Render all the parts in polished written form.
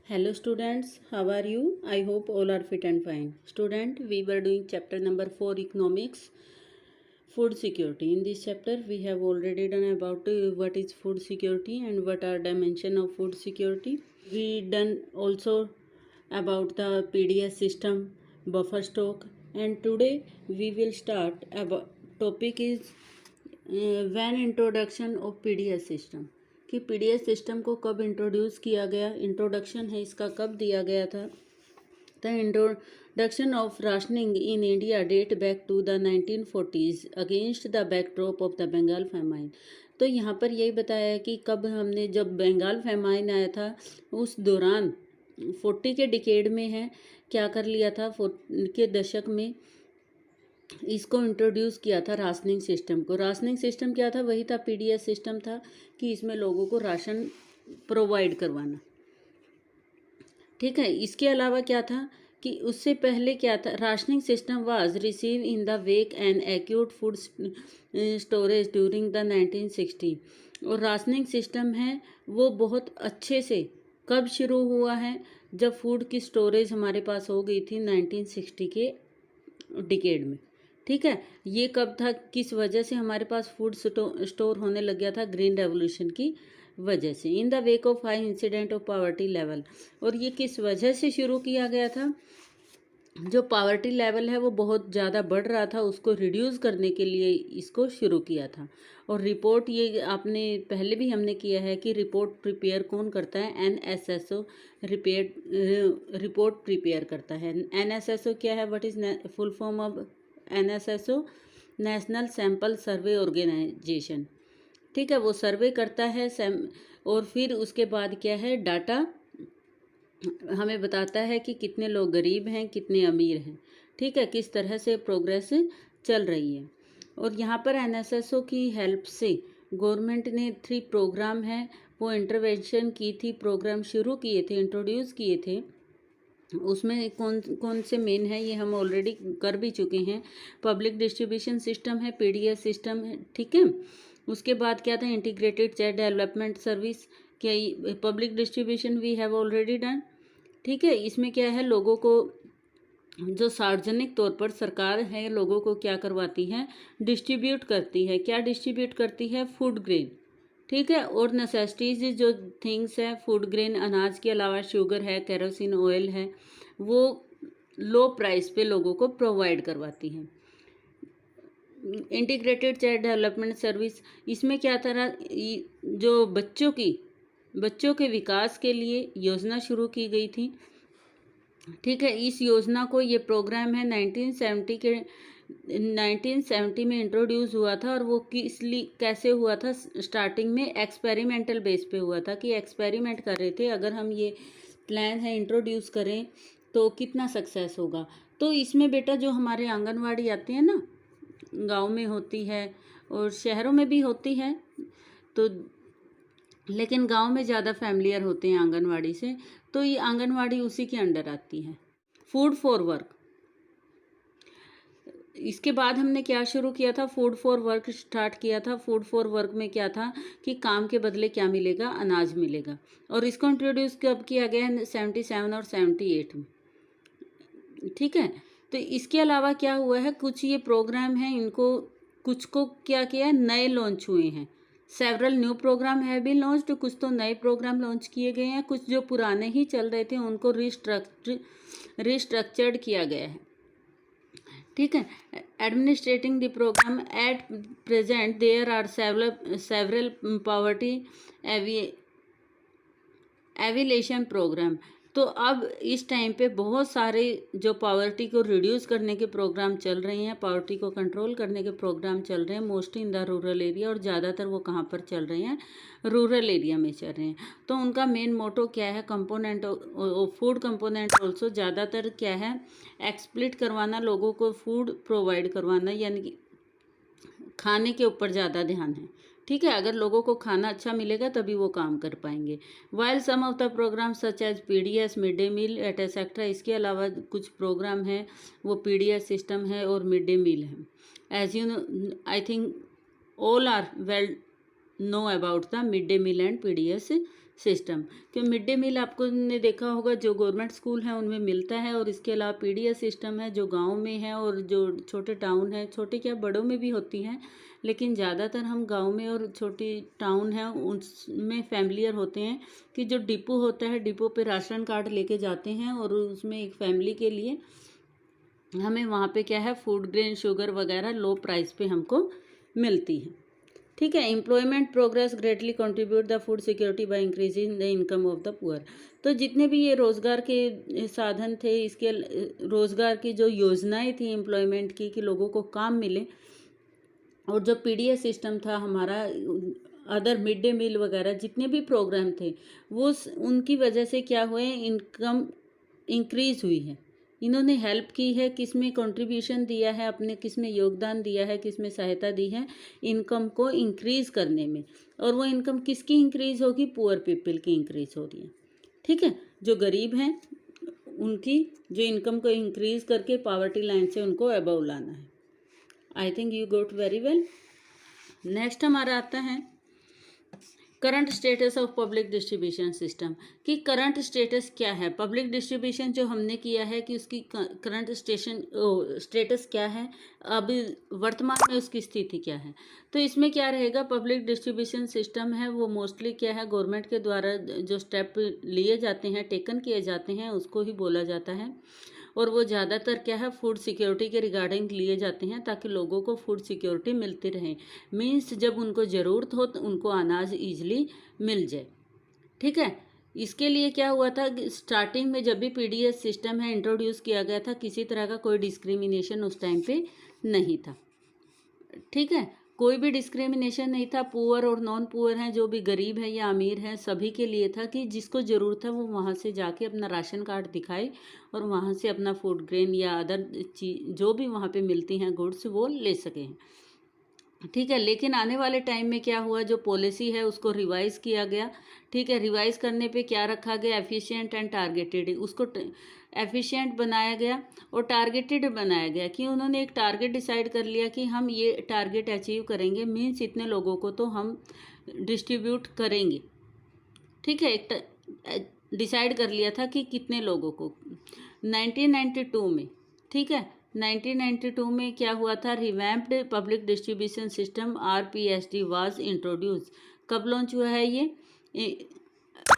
Hello students, how are you? I hope all are fit and fine. Student, we were doing chapter number 4 economics, food security. In this chapter we have already done about what is food security and what are dimension of food security. We done also about the PDS system, buffer stock, and today we will start about topic is when introduction of PDS system कि PDS system को कब introduce किया गया, introduction है इसका कब दिया गया था। The introduction of rationing in India date back to the 1940s against the backdrop of the Bengal famine. तो यहाँ पर यही बताया है कि कब हमने जब बंगाल फेमाइन आया था उस दौरान 40 के डिकेड में है क्या कर लिया था, 40 के दशक में इसको इंट्रोड्यूस किया था राशनिंग सिस्टम को। राशनिंग सिस्टम क्या था, वही था पीडीएस सिस्टम था कि इसमें लोगों को राशन प्रोवाइड करवाना। ठीक है, इसके अलावा क्या था कि उससे पहले क्या था, rationing system was receive in the wake and acute food storage during the 1960। और राशनिंग सिस्टम है वो बहुत अच्छे से कब शुरू हुआ है, जब फूड की स्टोरेज हमारे पास हो गई थी 1960 के डिकेड में। ठीक है, ये कब था, किस वजह से हमारे पास फूड स्टोर होने लग गया था, ग्रीन रेवोल्यूशन की वजह से। In the wake of high incident of poverty level. और ये किस वजह से शुरू किया गया था, जो पावर्टी लेवल है वो बहुत ज़्यादा बढ़ रहा था, उसको रिड्यूस करने के लिए इसको शुरू किया था। और रिपोर्ट ये आपने पहले भी हमने किया है कि रिपोर्ट प्रिपेयर कौन करता है, एनएसएसओ रिपोर्ट प्रिपेयर करता है। एनएसएसओ क्या है, what is full form of NSSO, national sample survey organisation. ठीक है, वो सर्वे करता है और फिर उसके बाद क्या है, डाटा हमें बताता है कि कितने लोग गरीब हैं, कितने अमीर हैं। ठीक है, किस तरह से प्रोग्रेस चल रही है। और यहाँ पर एनएसएसओ की हेल्प से गवर्नमेंट ने 3 प्रोग्राम है वो इंटरवेंशन की थी, प्रोग्राम शुरू किए थे, इंट्रोड्यूस किए थे। उसमें कौन कौन से मेन है ये हम ऑलरेडी कर भी चुके हैं। पब्लिक डिस्ट्रीब्यूशन सिस्टम है, पीडीएस सिस्टम है। ठीक है, उसके बाद क्या था, इंटीग्रेटेड चाइल्ड डेवलपमेंट सर्विस, क्या public distribution we have already done. ठीक है, इसमें क्या है, लोगों को जो सार्वजनिक तौर पर सरकार है लोगों को क्या करवाती है, डिस्ट्रीब्यूट करती है। क्या डिस्ट्रीब्यूट करती है, फूड ग्रेन। ठीक है, और नेसेसिटीज जो थिंग्स है, फूड ग्रेन, अनाज के अलावा शुगर है, केरोसिन ऑयल है, वो लो प्राइस पे लोगों को प्रोवाइड करवाती है। इंटीग्रेटेड चाइल्ड डेवलपमेंट सर्विस, इसमें क्या तरह जो बच्चों के विकास के लिए योजना शुरू की गई थी। ठीक है, इस योजना को, ये प्रोग्राम है 1970 में इंट्रोड्यूस हुआ था। और वो कैसे हुआ था, स्टार्टिंग में एक्सपेरिमेंटल बेस पे हुआ था कि एक्सपेरिमेंट कर रहे थे, अगर हम ये प्लान है इंट्रोड्यूस करें तो कितना सक्सेस होगा। तो इसमें बेटा जो हमारे आंगनवाड़ी आते हैं ना, गांव में होती है और शहरों में भी होती है, तो लेकिन गांव में ज़्यादा फैमिलियर होते हैं आंगनवाड़ी से, तो ये आंगनवाड़ी उसी के अंडर आती है। फूड फॉर वर्क, इसके बाद हमने क्या शुरू किया था, फूड फॉर वर्क स्टार्ट किया था। फूड फॉर वर्क में क्या था कि काम के बदले क्या मिलेगा, अनाज मिलेगा। और इसको इंट्रोड्यूस कब किया गया है, 77 और 78 में। ठीक है, तो इसके अलावा क्या हुआ है, कुछ ये प्रोग्राम है, इनको कुछ को क्या किया, नए लॉन्च हुए हैं। सेवरल न्यू प्रोग्राम है भी लॉन्च, तो कुछ तो नए प्रोग्राम लॉन्च किए गए हैं, कुछ जो पुराने ही चल रहे थे उनको रिस्ट्रक्चर्ड किया गया है। ठीक है, administrating the program at present there are several poverty alleviation program. तो अब इस टाइम पे बहुत सारे जो पॉवर्टी को रिड्यूस करने के प्रोग्राम चल रहे हैं, पॉवर्टी को कंट्रोल करने के प्रोग्राम चल रहे हैं, mostly in the rural area. और ज़्यादातर वो कहाँ पर चल रहे हैं, रूरल एरिया में चल रहे हैं। तो उनका मेन मोटो क्या है, कंपोनेंट फूड कंपोनेंट ऑल्सो, ज़्यादातर क्या है, एक्सप्लिट करवाना, लोगों को फूड प्रोवाइड करवाना, यानी कि खाने के ऊपर ज़्यादा ध्यान है। ठीक है, अगर लोगों को खाना अच्छा मिलेगा तभी वो काम कर पाएंगे। While some of the programme such as PDS, mid day meal etcetera, इसके अलावा कुछ प्रोग्राम है वो पीडीएस सिस्टम है और मिड डे मील है। As you know, I think all are well know about the mid day meal and PDS system. कि mid day meal आपको ने देखा होगा जो गवर्नमेंट स्कूल हैं उनमें मिलता है, और इसके अलावा पीडीएस सिस्टम है जो गांव में है और जो छोटे टाउन है, छोटे क्या बड़ों में भी होती हैं, लेकिन ज़्यादातर हम गांव में और छोटी टाउन है उसमें फैमिलियर होते हैं कि जो डिपो होता है, डिपो पे राशन कार्ड लेके जाते हैं और उसमें एक फैमिली के लिए हमें वहाँ पे क्या है फूड ग्रेन शुगर वगैरह लो प्राइस पे हमको मिलती है। ठीक है। Employment progress greatly contribute the food security by increasing the income of the poor. तो जितने भी ये रोज़गार के साधन थे, इसके रोज़गार की जो योजनाएं थी एम्प्लॉयमेंट की कि लोगों को काम मिले, और जो पीडीएस सिस्टम था हमारा, अदर मिड डे मील वगैरह जितने भी प्रोग्राम थे वो उनकी वजह से क्या हुए, इनकम इंक्रीज हुई है। इन्होंने हेल्प की है, किस में कंट्रीब्यूशन दिया है, अपने किस में योगदान दिया है, किस में सहायता दी है इनकम को इंक्रीज करने में। और वो इनकम किसकी इंक्रीज होगी, पुअर पीपल की इंक्रीज हो रही है। ठीक है। जो गरीब हैं उनकी जो इनकम को इंक्रीज करके पॉवर्टी लाइन से उनको अबव लाना है। I think you got very well. Next हमारा आता है current status of public distribution system. कि करंट स्टेटस क्या है, पब्लिक डिस्ट्रीब्यूशन जो हमने किया है कि उसकी करंट स्टेटस क्या है, अब वर्तमान में उसकी स्थिति क्या है। तो इसमें क्या रहेगा, पब्लिक डिस्ट्रीब्यूशन सिस्टम है वो मोस्टली क्या है, गवर्नमेंट के द्वारा जो स्टेप लिए जाते हैं, टेकन किए जाते हैं, उसको ही बोला जाता है। और वो ज़्यादातर क्या है फूड सिक्योरिटी के रिगार्डिंग लिए जाते हैं ताकि लोगों को फूड सिक्योरिटी मिलती रहे। मीन्स जब उनको ज़रूरत हो तो उनको अनाज ईजिली मिल जाए। ठीक है। इसके लिए क्या हुआ था, स्टार्टिंग में जब भी पीडीएस सिस्टम है इंट्रोड्यूस किया गया था, किसी तरह का कोई डिस्क्रिमिनेशन उस टाइम पे नहीं था। ठीक है। कोई भी डिस्क्रिमिनेशन नहीं था, पुअर और नॉन पुअर हैं, जो भी गरीब है या अमीर हैं, सभी के लिए था कि जिसको ज़रूरत है वो वहाँ से जाके अपना राशन कार्ड दिखाए और वहाँ से अपना फूड ग्रेन या अदर चीज जो भी वहाँ पे मिलती हैं गुड्स वो ले सकें। ठीक है। लेकिन आने वाले टाइम में क्या हुआ, जो पॉलिसी है उसको रिवाइज किया गया। ठीक है। रिवाइज करने पे क्या रखा गया, एफिशिएंट एंड टारगेटेड। उसको एफिशिएंट बनाया गया और टारगेटेड बनाया गया कि उन्होंने एक टारगेट डिसाइड कर लिया कि हम ये टारगेट अचीव करेंगे, मीन्स इतने लोगों को तो हम डिस्ट्रीब्यूट करेंगे। ठीक है। एक डिसाइड कर लिया था कि कितने लोगों को। 1992 में, ठीक है, 1992 में क्या हुआ था, revamped public distribution system RPSD was introduce. कब लॉन्च हुआ है ये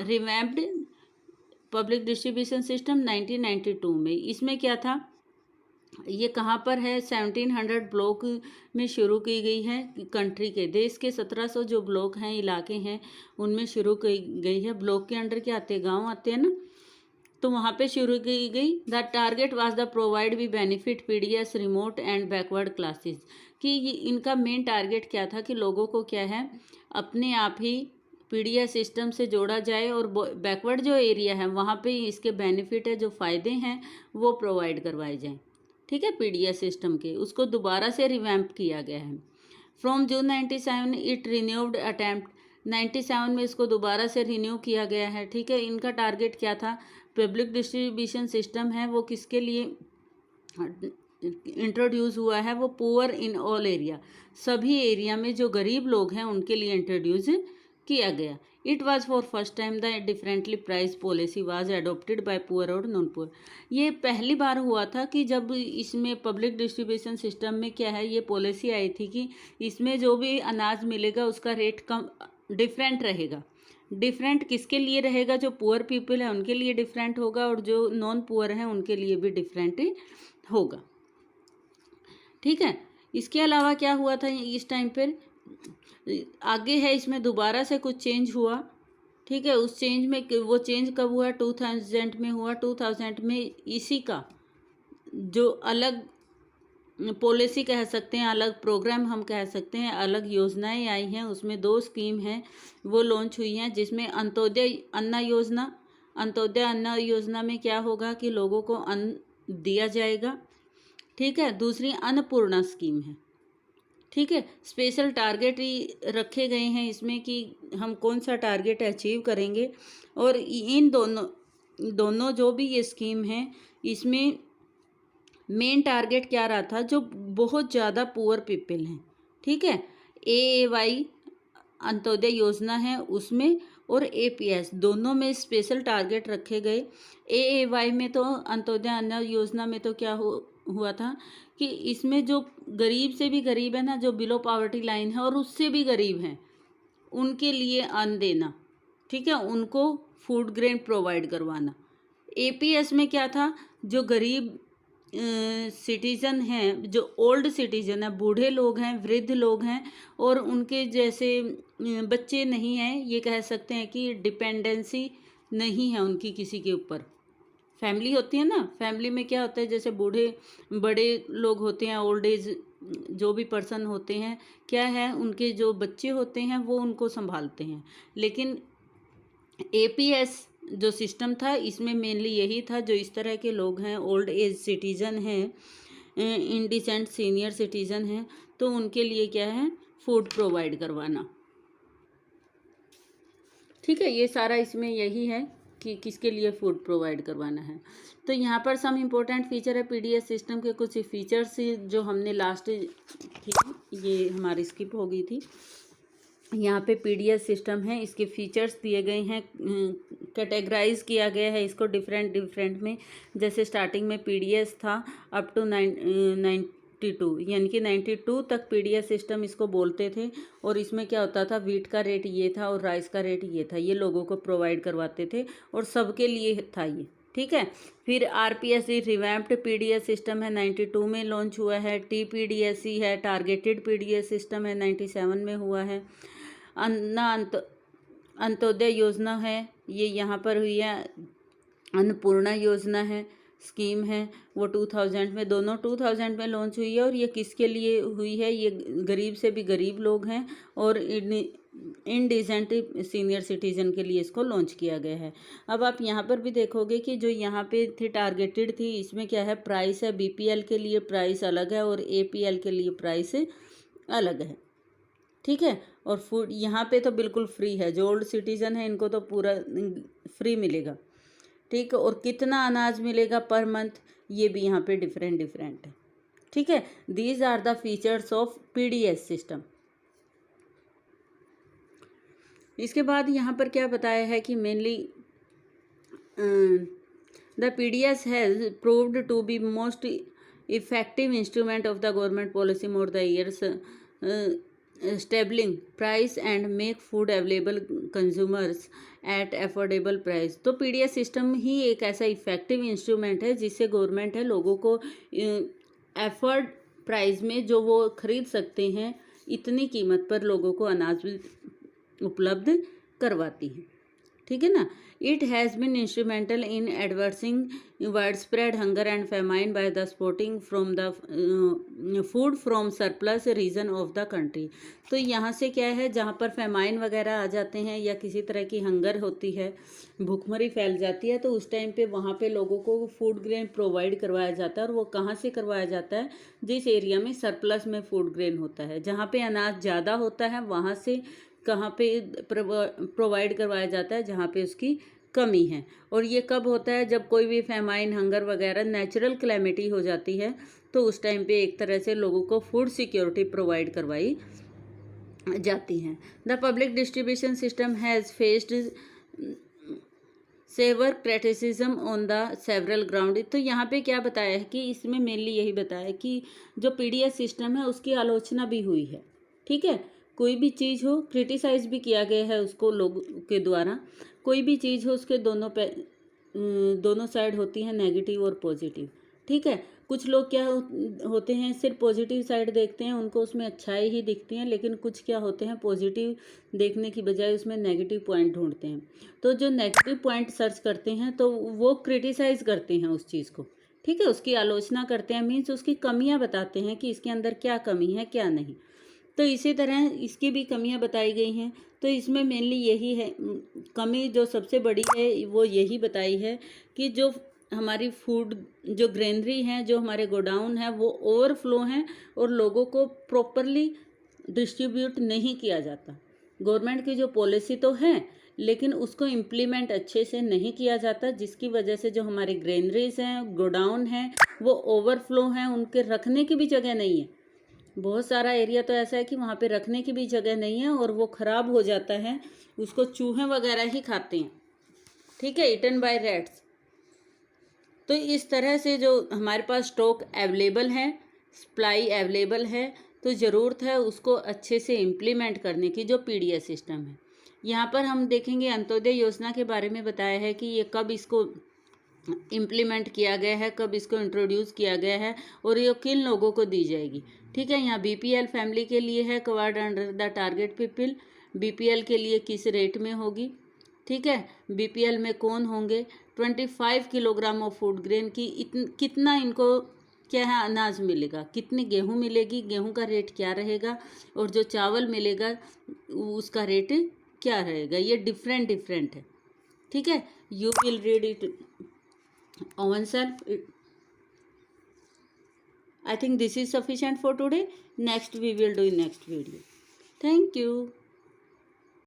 रिवैम्प्ड पब्लिक डिस्ट्रीब्यूशन सिस्टम? 1992 में। इसमें क्या था, ये कहाँ पर है, 1700 ब्लॉक में शुरू की गई है। कंट्री के, देश के 1700 जो ब्लॉक हैं, इलाके हैं, उनमें शुरू की गई है। ब्लॉक के अंडर क्या आते हैं, गांव आते हैं ना, तो वहाँ पे शुरू की गई। The target was the provide भी benefit PDS remote and backward classes. कि इनका मेन टारगेट क्या था कि लोगों को क्या है अपने आप ही पीडीएस सिस्टम से जोड़ा जाए और बैकवर्ड जो एरिया है वहाँ पे इसके बेनिफिट है, जो फ़ायदे हैं वो प्रोवाइड करवाए जाएँ। ठीक है। पीडीएस सिस्टम के उसको दोबारा से रिवैम्प किया गया है। From June 97 it renewed attempt. 97 में इसको दोबारा से रिन्यू किया गया है। ठीक है। इनका टारगेट क्या था, पब्लिक डिस्ट्रीब्यूशन सिस्टम है वो किसके लिए इंट्रोड्यूस हुआ है, वो पुअर इन ऑल एरिया, सभी एरिया में जो गरीब लोग हैं उनके लिए इंट्रोड्यूस किया गया। It was for first time the differently price policy was adopted bye poor और नॉन पुअर। ये पहली बार हुआ था कि जब इसमें पब्लिक डिस्ट्रीब्यूशन सिस्टम में क्या है, ये पॉलिसी आई थी कि इसमें जो भी अनाज मिलेगा उसका रेट कम डिफरेंट रहेगा। डिफरेंट किसके लिए रहेगा, जो पुअर पीपल है उनके लिए डिफरेंट होगा और जो नॉन पुअर हैं उनके लिए भी डिफरेंट होगा। ठीक है। इसके अलावा क्या हुआ था इस टाइम पर, आगे है इसमें दोबारा से कुछ चेंज हुआ। ठीक है। उस चेंज में, वो चेंज कब हुआ, 2000 में हुआ। 2000 में इसी का जो अलग पॉलिसी कह सकते हैं, अलग प्रोग्राम हम कह सकते हैं, अलग योजनाएं आई हैं, उसमें 2 स्कीम हैं वो लॉन्च हुई हैं, जिसमें अंत्योदय अन्न योजना। अंत्योदय अन्न योजना में क्या होगा कि लोगों को अन्न दिया जाएगा। ठीक है। दूसरी अन्नपूर्णा स्कीम है। ठीक है। स्पेशल टारगेट रखे गए हैं इसमें कि हम कौन सा टारगेट अचीव करेंगे। और इन दोनों जो भी ये स्कीम है, इसमें मेन टारगेट क्या रहा था, जो बहुत ज़्यादा पुअर पीपल हैं। ठीक है। AAY अंत्योदय योजना है, उसमें और APS दोनों में स्पेशल टारगेट रखे गए। AAY में तो अंत्योदय अन्न योजना में तो क्या हुआ था कि इसमें जो गरीब से भी गरीब है ना, जो बिलो पॉवर्टी लाइन है और उससे भी गरीब हैं, उनके लिए अन्न देना, ठीक है, उनको फूड ग्रेन प्रोवाइड करवाना। APS में क्या था, जो गरीब सिटीजन हैं, जो ओल्ड सिटीजन है, बूढ़े लोग हैं, वृद्ध लोग हैं और उनके जैसे बच्चे नहीं हैं, ये कह सकते हैं कि डिपेंडेंसी नहीं है उनकी किसी के ऊपर। फैमिली होती है ना, फैमिली में क्या होता है, जैसे बूढ़े बड़े लोग होते हैं, ओल्ड एज जो भी पर्सन होते हैं, क्या है, उनके जो बच्चे होते हैं वो उनको संभालते हैं। लेकिन APS जो सिस्टम था इसमें मेनली यही था, जो इस तरह के लोग हैं, ओल्ड एज सिटीजन हैं, इंडिसेंट सीनियर सिटीजन हैं, तो उनके लिए क्या है, फूड प्रोवाइड करवाना। ठीक है, ये सारा इसमें यही है कि किसके लिए फूड प्रोवाइड करवाना है। तो यहाँ पर सम इम्पोर्टेंट फीचर है PDS सिस्टम के, कुछ फीचर्स जो हमने लास्ट थी, ये हमारी स्किप हो गई थी। यहाँ पे PDS सिस्टम है, इसके फीचर्स दिए गए हैं, कैटेगराइज किया गया है इसको डिफरेंट में। जैसे स्टार्टिंग में PDS था अप टू 92, यानी कि 92 तक PDS सिस्टम इसको बोलते थे। और इसमें क्या होता था, वीट का रेट ये था और राइस का रेट ये था, ये लोगों को प्रोवाइड करवाते थे और सबके लिए था ये, ठीक है। फिर RPSC रिवैम्प्ड PDS सिस्टम है, 92 में लॉन्च हुआ है। TPDSC है, टारगेटेड PDS सिस्टम है, 97 में हुआ है। अंत्योदय योजना है, ये यहाँ पर हुई है। अन्नपूर्णा योजना है, स्कीम है, वो 2000 में, दोनों 2000 में लॉन्च हुई है। और ये किसके लिए हुई है, ये गरीब से भी गरीब लोग हैं और इंडिसेंट सीनियर सिटीजन के लिए इसको लॉन्च किया गया है। अब आप यहाँ पर भी देखोगे कि जो यहाँ पे थी टारगेटेड थी, इसमें क्या है, प्राइस है, BPL के लिए प्राइस अलग है और APL के लिए प्राइस अलग है, ठीक है। और फूड यहाँ पे तो बिल्कुल फ्री है, जो ओल्ड सिटीजन है इनको तो पूरा फ्री मिलेगा, ठीक है। और कितना अनाज मिलेगा पर मंथ, ये भी यहाँ पे डिफरेंट है, ठीक है। These are the features of PDS system. इसके बाद यहाँ पर क्या बताया है कि mainly the PDS has proved to be most effective instrument of the government policy more the years, stabling price and make food available consumers at affordable price. तो PDS system ही एक ऐसा इफेक्टिव इंस्ट्रूमेंट है जिससे government है लोगों को afford price में जो वो खरीद सकते हैं, इतनी कीमत पर लोगों को अनाज उपलब्ध करवाती है, ठीक है ना। It has been instrumental in addressing wide spread hunger and famine by the supporting from the food from surplus region of the country. तो यहाँ से क्या है, जहाँ पर फेमाइन वगैरह आ जाते हैं या किसी तरह की हंगर होती है, भूखमरी फैल जाती है, तो उस टाइम पे वहाँ पे लोगों को फूड ग्रेन प्रोवाइड करवाया जाता है। और वो कहाँ से करवाया जाता है, जिस एरिया में सरप्लस में फूड ग्रेन होता है, जहाँ पे अनाज ज़्यादा होता है वहाँ से कहाँ पे प्रोवाइड करवाया जाता है, जहाँ पे उसकी कमी है। और ये कब होता है, जब कोई भी फेमाइन, हंगर वगैरह नेचुरल क्लैमिटी हो जाती है, तो उस टाइम पे एक तरह से लोगों को फूड सिक्योरिटी प्रोवाइड करवाई जाती है। The public distribution system has faced severe criticism on the several ground. तो यहाँ पे क्या बताया है कि इसमें मेनली यही बताया है कि जो PDS सिस्टम है उसकी आलोचना भी हुई है, ठीक है। कोई भी चीज़ हो, क्रिटिसाइज भी किया गया है उसको लोगों के द्वारा। कोई भी चीज़ हो, उसके दोनों साइड होती हैं, नेगेटिव और पॉजिटिव, ठीक है। कुछ लोग क्या होते हैं, सिर्फ पॉजिटिव साइड देखते हैं, उनको उसमें अच्छाई ही दिखती है। लेकिन कुछ क्या होते हैं, पॉजिटिव देखने की बजाय उसमें नेगेटिव पॉइंट ढूंढते हैं। तो जो नेगेटिव पॉइंट सर्च करते हैं तो वो क्रिटिसाइज करते हैं उस चीज़ को, ठीक है, उसकी आलोचना करते हैं, मीन्स उसकी कमियां बताते हैं कि इसके अंदर क्या कमी है क्या नहीं। तो इसी तरह इसकी भी कमियां बताई गई हैं। तो इसमें मेनली यही है, कमी जो सबसे बड़ी है वो यही बताई है कि जो हमारी फूड जो ग्रेनरी हैं, जो हमारे गोडाउन है, वो ओवरफ्लो हैं और लोगों को प्रॉपरली डिस्ट्रीब्यूट नहीं किया जाता। गवर्नमेंट की जो पॉलिसी तो है लेकिन उसको इम्प्लीमेंट अच्छे से नहीं किया जाता, जिसकी वजह से जो हमारे ग्रेनरीज हैं, गोडाउन हैं, वो ओवरफ्लो हैं, उनके रखने की भी जगह नहीं है। बहुत सारा एरिया तो ऐसा है कि वहाँ पे रखने की भी जगह नहीं है और वो ख़राब हो जाता है, उसको चूहे वगैरह ही खाते हैं, ठीक है, ईटन बाय रैट्स। तो इस तरह से जो हमारे पास स्टॉक अवेलेबल है, सप्लाई अवेलेबल है, तो ज़रूरत है उसको अच्छे से इम्प्लीमेंट करने की, जो पीडीएस सिस्टम है। यहाँ पर हम देखेंगे अंत्योदय योजना के बारे में बताया है कि ये कब इसको इम्प्लीमेंट किया गया है, कब इसको इंट्रोड्यूस किया गया है और ये किन लोगों को दी जाएगी, ठीक है। यहाँ बीपीएल फैमिली के लिए है, covered under the target people. BPL के लिए किस रेट में होगी, ठीक है। बीपीएल में कौन होंगे, 25 किलोग्राम ऑफ फूड ग्रेन की कितना इनको क्या है अनाज मिलेगा, कितनी गेहूं मिलेगी, गेहूं का रेट क्या रहेगा, और जो चावल मिलेगा उसका रेट क्या रहेगा, ये डिफरेंट है, ठीक है। You will read it on self. I think this is sufficient for today. Next we will do in next video. Thank you.